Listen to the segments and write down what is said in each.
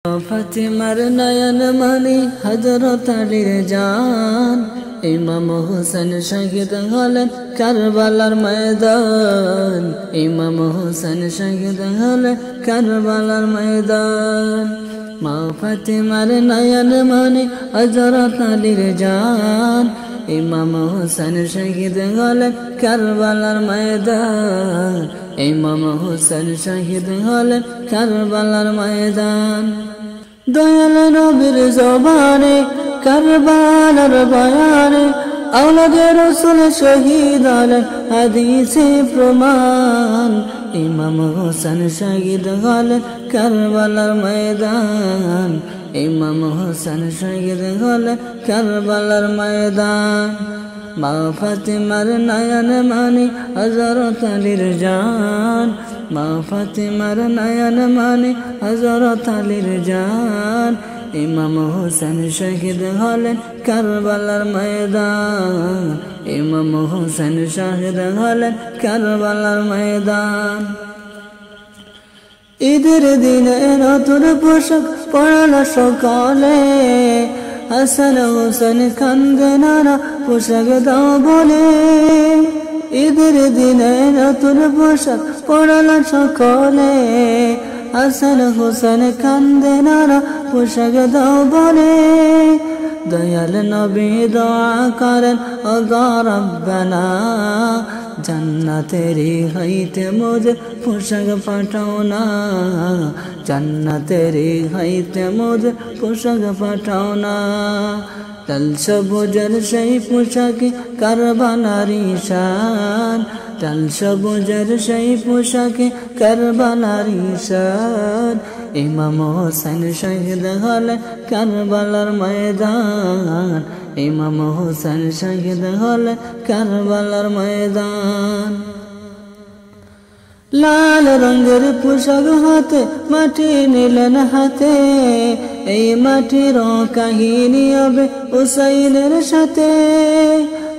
ফাতিমার নয়ন মনি হযরত আলীর জান, ইমাম হোসেন শহীদ হলেন কারবালার ময়দান। ইমাম হোসেন শহীদ হলেন কারবালার ময়দান। মা ফাতিমার নয়ন মনি হযরত আলীর জান, ইমাম হোসেন শহীদ হলেন কারবালার ময়দান। ইমাম হোসেন শহীদ হলেন কারবালার ময়দান। দয়াল নবীর জবানে কারবালার বয়ানে আওলাদে রাসূল শহীদ হলেন হাদিসে প্রমাণ। ইমাম হোসেন শহীদ হলেন কারবালার ময়দান। ইমাম হোসেন শহীদ হলেন কারবালার ময়দান। মা ফাতিমার নয়ন মনি হযরত আলীর জান, মা ফাতিমার নয়ন মনি হযরত আলীর জান। ইমাম হোসেন শহীদ হলেন কারবালার ময়দান। ইমাম হোসেন শহীদ হলেন কারবালার ময়দান। ঈদের দিনে নতুন পোশাক পরালো সকালে, হাসান হোসেন কান্দে নানা পোশাক দাও বলে। ঈদের দিনে নতুন পোশাক পরালো সকলে, হাসান হোসেন কান্দে নানা পোশাক দাও বলে। দয়াল নবী দোয়া করেন ওগো রব্বানা, জান্নাতেরি হইতে মোদের পোশাক পাঠাও না। জান্নাতেরি হইতে মোদের পোশাক পাঠাও না। লাল সবুজের সেই পোশাকে কারবালার ঈশান, লাল সবুজের সেই পোশাকে কারবালার ঈশান। ইমাম হোসেন শহীদ হলেন কারবালার ময়দান। ইমাম হোসেন শহীদ হলেন কারবালার ময়দান। লাল রঙের পোশাক হাতে মাটি নিলেন হাতে, এই মাটির কাহিনী হবে হুসাইনের সাথে।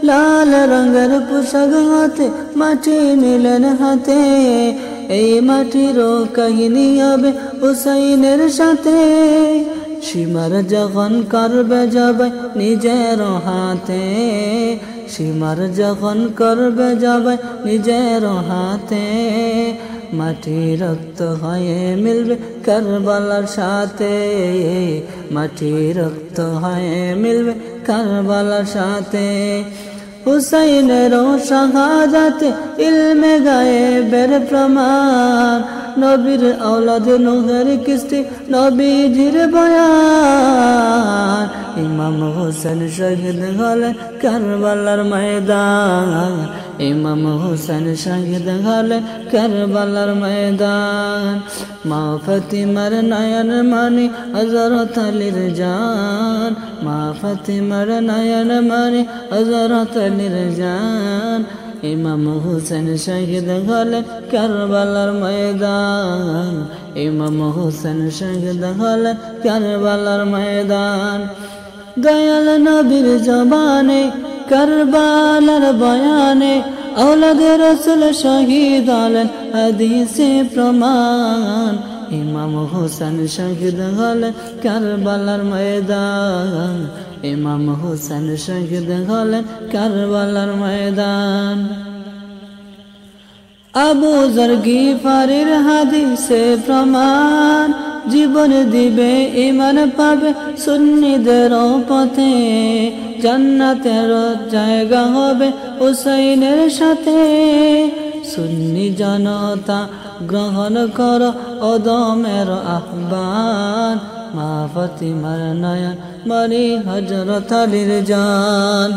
লাল রঙের পোশাক হাতে মাটি নিলেন হাতে, এই মাটির কাহিনী হবে হুসাইনের সাথে। সীমার যখন করবে যাবে নিজের হাতে, সীমার যখন করবে যাবে নিজের হাতে। মাটি রক্ত হয়ে মিলবে কারবালার সাথে, মাটি রক্ত হয়ে মিলবে কারবালার সাথে। হুসাইনের শাহাদাতে ইলমে গায়েবের প্রমাণ, নবীর আওলাদ নূহের কিস্তি নবীজির বয়ান। ইমাম হোসেন শহীদ হলেন কারবালার ময়দান। ইমাম হোসেন শহীদ হলেন কারবালার ময়দান। মা ফাতিমার নয়ন মনি হযরত আলীর জান, মা ফাতিমার নয়ন মনি হযরত আলীর জান। ইমাম হোসেন শহীদ হলেন কারবালার ময়দান। ইমাম হোসেন শহীদ হলেন কারবালার ময়দান। দয়াল নবীর জবানে কারবালার বয়ানে আওলাদে রাসূল শহীদ হলেন হাদিসে প্রমাণ। ইমাম হোসেন শহীদ হলেন কারবালার ময়দান। ইমাম হোসেন শহীদ হলেন কারবালার ময়দান। আবু যর গিফারির হাদিসে প্রমাণ, জীবন দিবে ঈমান পাবে সুন্নিদের পথে। জান্নাতের জায়গা হবে হুসাইনের সাথে। সুন্নি জনতা গ্রহণ কর ওদমের আহ্বান। মা ফাতিমার নয়ন মনি হযরত আলীর জান।